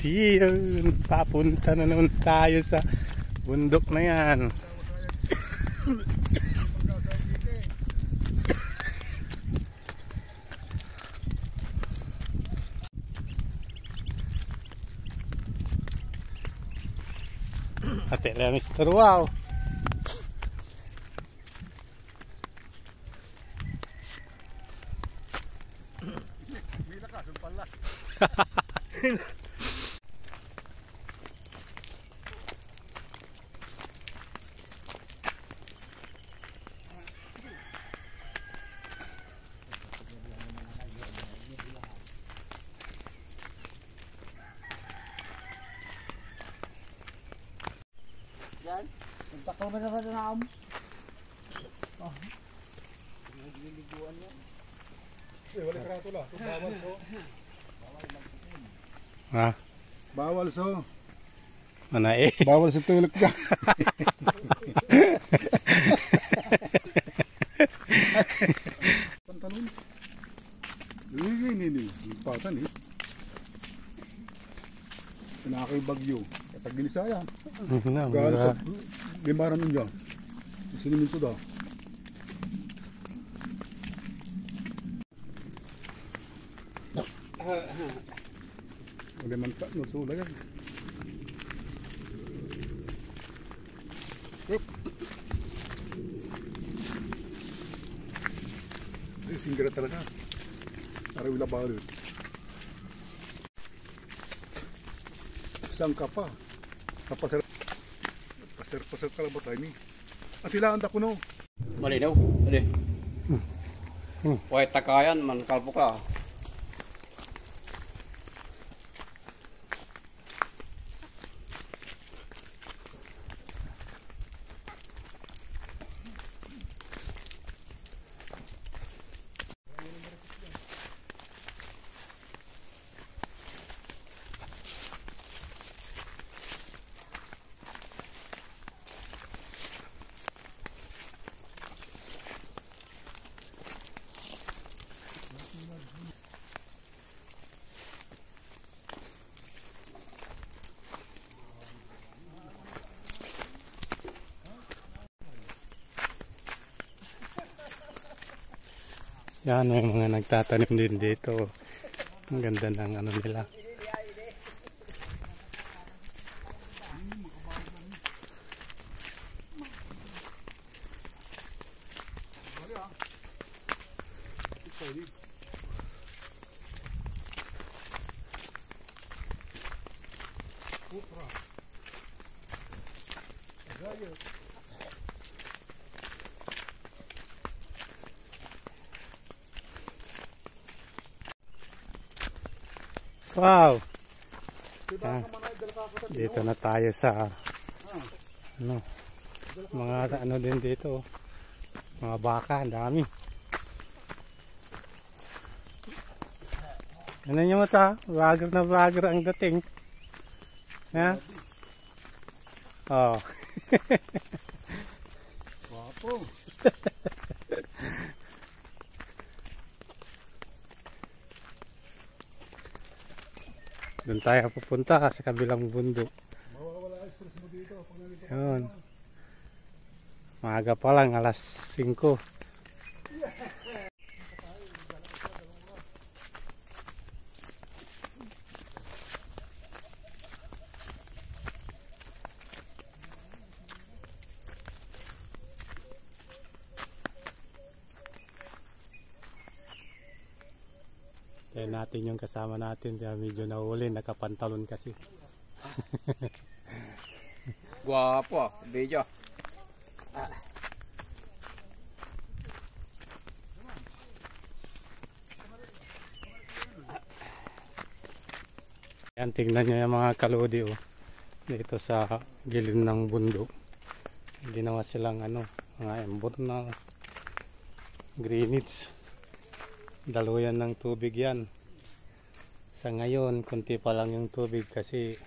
Yun, papunta na naman tayo sa bundok na yan. Ate lang Mr. Wow. May lakasan pala. Yan, nagtakaw ba naman na ako? Oh, nagliliguan yan. Wala karatula. Bawal so. Ha? Bawal so. Mana Bawal sa tulog ka. Pantalon. Ini. Patan eh. Pinakay bagyo. Tagilisaya. Galing sa limaran nun dyan. Siniminto daw. Wala man tak nusula yan. Singgara talaga. Para wala balot. Isang kapa. Kapasar ka lang ba tayo ni? At ilaan da ko no. Mali daw, mali. Wait, takayan, man kalpo ka. Yan, may mga nagtatanim din dito. Ang ganda ng ano nila. Wow! Dito na tayo sa ano, mga ano din dito, mga baka, ang dami. Ano nyo mata? Vlogger na vlogger ang dating. Ha? Oh. Wapo. Doon tayo pupunta sa kabilang bundok. Yun. Maaga pa lang, alas 5. Kaya natin yung kasama natin, kaya medyo nahuli, nakapantalon kasi. Guwapo, video. Yan, tingnan nyo yung mga kalodi dito sa gilid ng bundok. Ginawa silang ano, mga embor na greenage. Daluyan ng tubig yan. Sa ngayon, kunti pa lang yung tubig kasi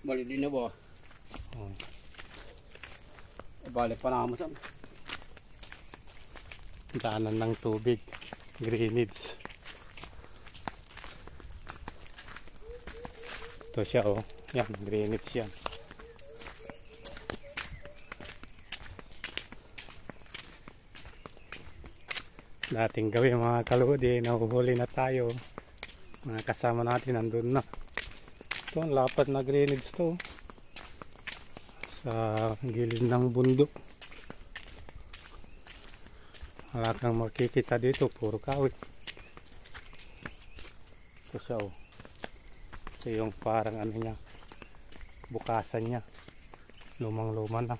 Mali din na ba? oh, Balik pa naman sa daanan ng tubig, greenage. Ito siya oh. Yan, drainage yan. Dating gawin mga kaludi, nahuhuli na tayo. Mga kasama natin nandun na. Ito, ang lapad na drainage to. Sa gilid ng bundok. Wala kang makikita dito, puro kahoy. Ito siya oh. Ito yung parang ano niya, bukasan niya. Lumang-luma na.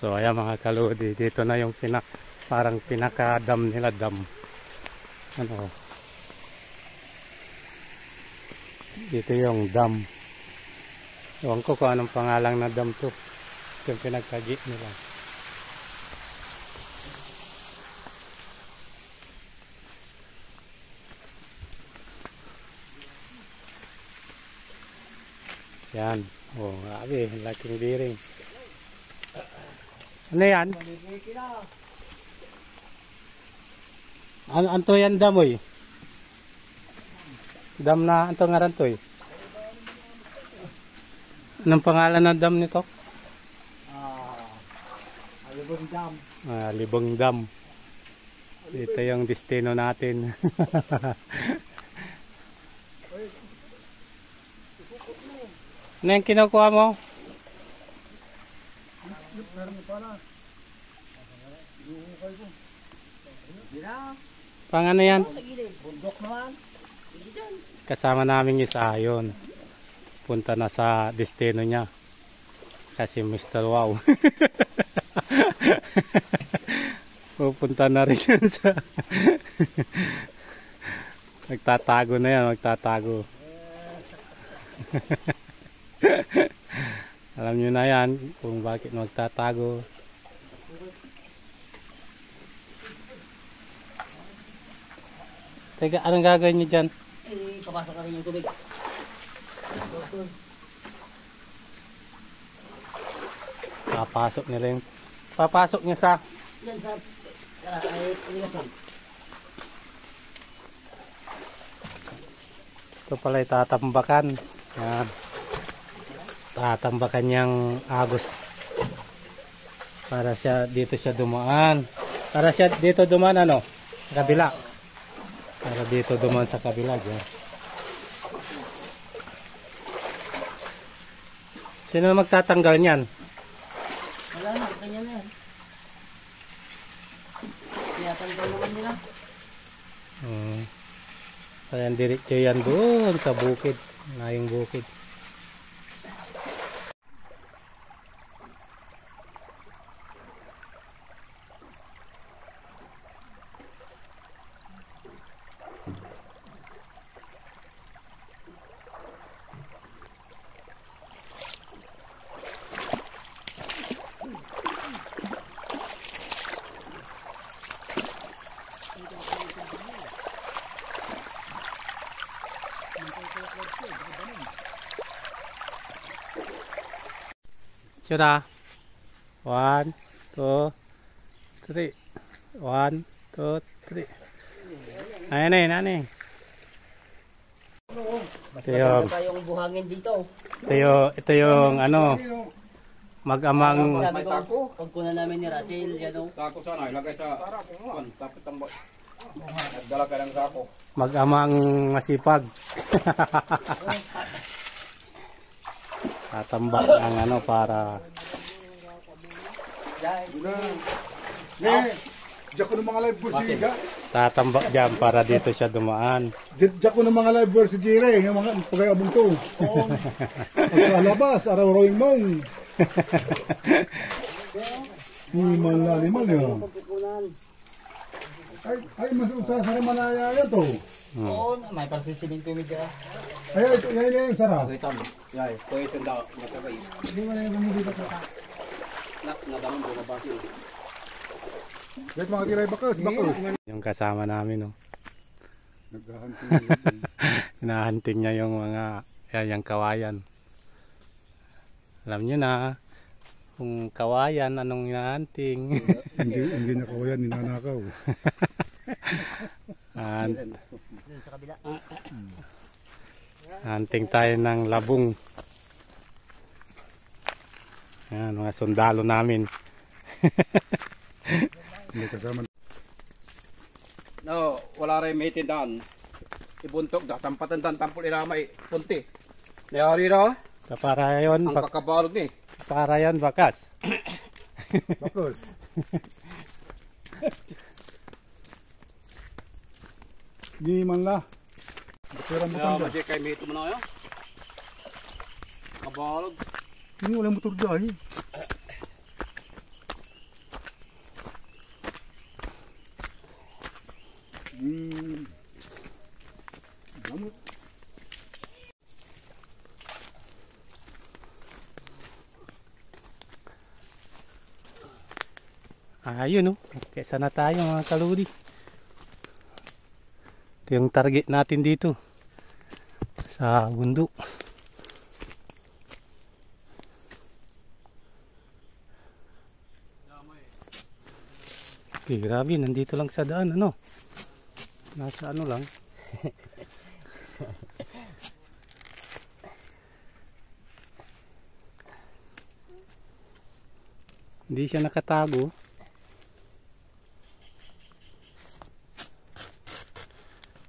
So ayan mga kaludi, dito na yung parang pinaka-dam nila, dam. Ano? Dito yung dam. Ewan ko kung anong pangalan na dam to. Ito yung pinagkagi nila. Yan. Oh, grabe, laking biring. Ano yan? Anto yan dam oy? Dam na, anto ngaran to eh? Anong pangalan ng dam nito? Libong Dam. Libong Dam. Ito yung destino natin. Ano yung kinukuha mo? Pang ano yan? Bundok naman. Kasama namin isa yun. Punta na sa destino niya. Kasi Mr. Wow. Pupunta na rin yan sa... Magtatago na yan, magtatago. Alam nyo na yan kung bakit magtatago. Teka, anong gagawin nyo dyan? Papasok na rin yung tubig. Papasok niya sa Yan sa... ay, iligason. ito pala tatambakan. Yan. Tatambakan niyang agos. Para siya dito siya dumaan. Para siya dito dumaan ano? Sa kabila. Para dito dumaan sa kabila dyan. Sino magtatanggal niyan? Wala na, kanya na yan. Tiyatanggal naman nila. Kaya diretso yan doon sa bukid. Ngayong bukid. Sudah. 1, 2, 3. 1, 2, 3. Ayan na. Mas maganda pa yung buhangin dito. Ito yung ano, mag-amang Sabi ko, pagkunan namin ni Russell, yan o. Sako sana, ilagay sa kuwan, tapos tambak. Nagdala ka ng sako. mag-amang masipag. Tatambak ang ano para Diyan ko ng mga live board si Giga. tatambak diyan para dito siya dumaan. Diyan ko ng mga live board si Jire. Yung mga pagkayabong to. Pagkalabas, araw-rawing mong. Liman yun. Ay, mas usa sa Malaya yan to. Oo, may parsisiming tumig ka. Ay, ito, yan yung sarap. Ito yung daw, matagay. Hindi mo na yung bumibig at naka. Nadanong doon na basi. Kahit mga kilay bakos. Yung kasama namin, no. Naghahunting. Hinahunting niya yung mga yung kawayan. Alam niyo na, Kung kawayan, anong hinahunting? Hindi na kawayan, ninanakaw. Dun sa kabila. Hunting tayo ng labong. Ayan, mga sundalo namin. Hindi kasama. No, wala rin may tindahan. Ibuntok da, tampatan dan tampol iramay, punti. Nayari na, Para yon, ang kakabalog ni. para yon bakas. Bakos. Di man la. Pero mo Kaya tanda. masih kay may ito mo na yun. Kabalog. Ini wala motor dahil. Lamot. Ayun oh. Kesa na tayo mga kaludi. Ito yung target natin dito. Sa bundok. Okay, grabe. Nandito lang sa daan. Ano? Nasa ano lang. Hindi siya nakatago.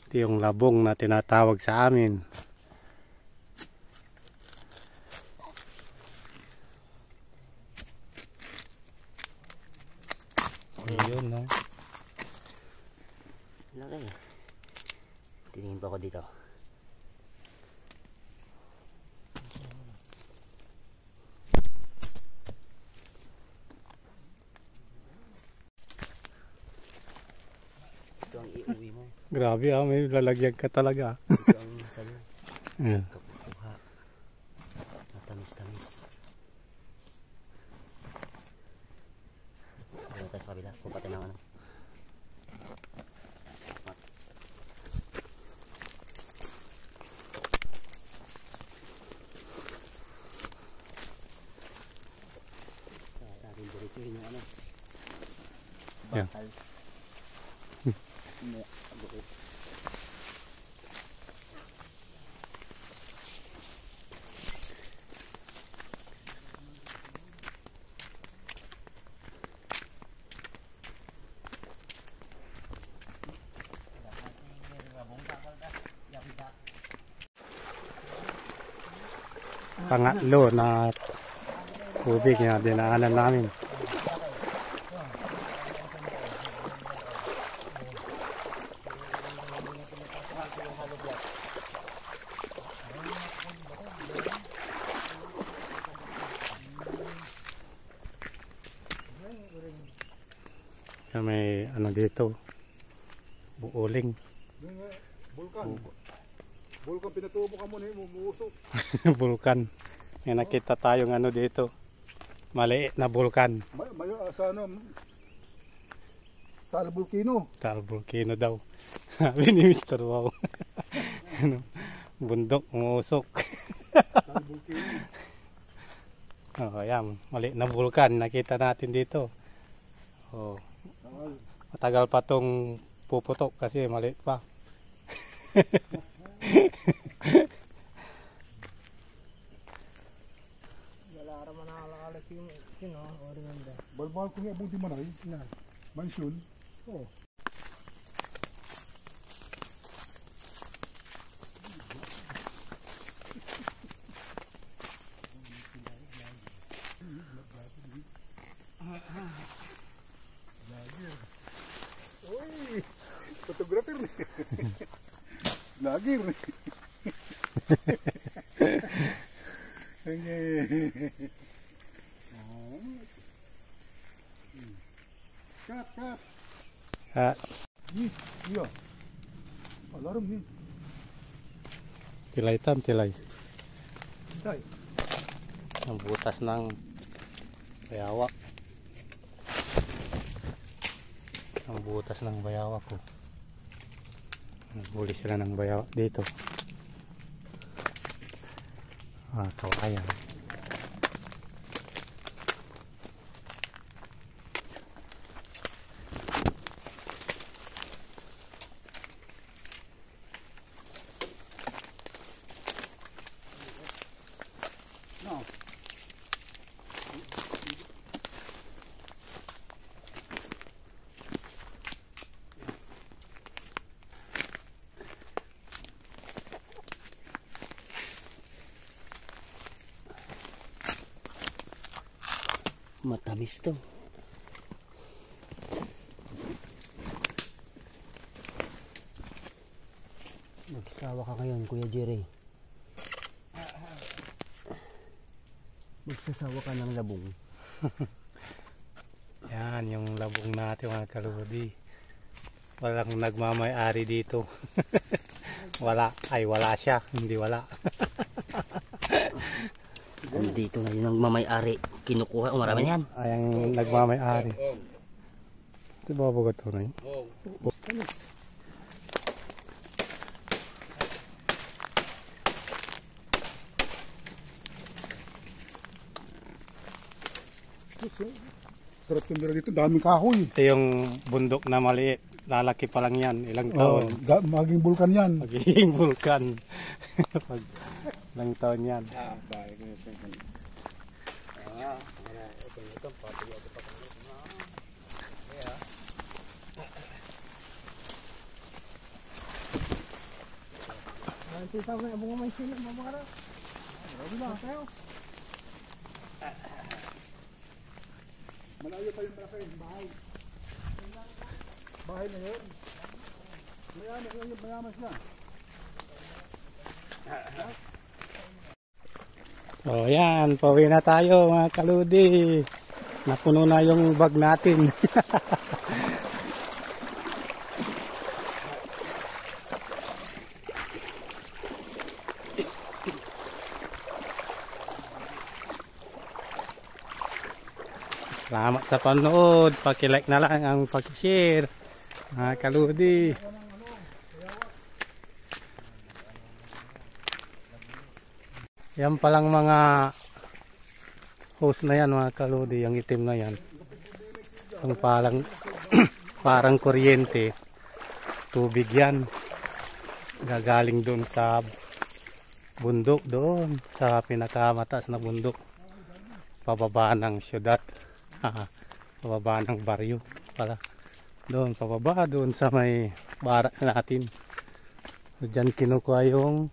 Ito yung labong na tinatawag sa amin. Ayun, no? Laki. Tingin pa ako dito. Ito ang iuwi mo. Grabe ah, may lalagyan ka talaga. Ito ang sa'yo. Yeah. Kapuha. Matamis-tamis. Ano tayo sa kabila? Pumpatay ng ano. Sabi dito yung ano. Yeah. Bakal. Hindi. Bukit. Pangatlo na tubig na dinaanan namin. May ano dito, buuling. Bulkan. Bulkan pinatubo ka muna, umuusok. Bulkan. May nakita tayong ano dito, maliit na bulkan. May sa ano, Tal Volcano. Tal Volcano daw. Sabi ni Mr. Wow. Ano, bundok, umusok. Tal Volcano. Oh, ayan, maliit na bulkan nakita natin dito. Oh, matagal pa tong puputok kasi maliit pa. Balbal ko nga buti manay. Mansyon. Oh. Uy, photographer nih. Lagi nih. Cut, cut. Iya. Alarm nih. Tilay tam, tilay. Tay. Ang butas ng bayawak. Ang butas ng bayawak ko. Naghuli sila ng bayawak dito. Kawayan. Matamis to. Magsawa ka ngayon, Kuya Jerry. Magsasawa ka ng labong. Yan, yung labong natin mga kaludi. Walang nagmamay-ari dito. Wala siya, hindi wala. Andito na yung nagmamay-ari. Kinukuha, marami na yan. Ay, ang nagmamay-ari. Ito ba bago ito na yun? Sarap tumira dito, daming kahoy. Ito yung bundok na maliit. Lalaki pa lang yan, ilang taon. Maging bulkan yan. Magiging vulkan. Pag ilang taon yan. Malayo pa yung malaki, bahay. Bahay na yun. Mayaman sila. So yan, pauwi na tayo mga kaludi. Napuno na yung bag natin. Salamat sa panood. Paki-like na lang ang paki-share. Mga kaludi. Yan palang mga hose na yan mga kaludi. Yung itim na yan. Yung parang parang kuryente. Tubig yan. Gagaling doon sa bundok doon. Sa pinakamataas na bundok. Pababa ng syudad. Pababa ng baryo pala doon, pababa doon sa may barak natin. So, dyan kinukuha yung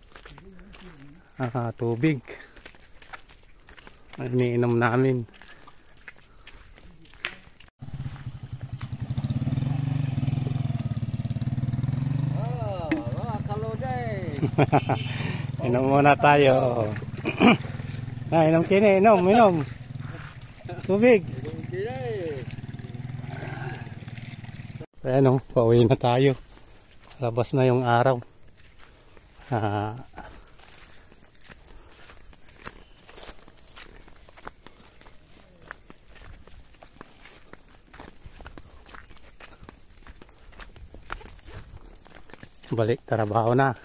tubig na iniinom namin. Mga kalode. Inom muna tayo. Inom kini, inom tubig. Ayan o, pauwi na tayo. Labas na yung araw. Balik trabaho na.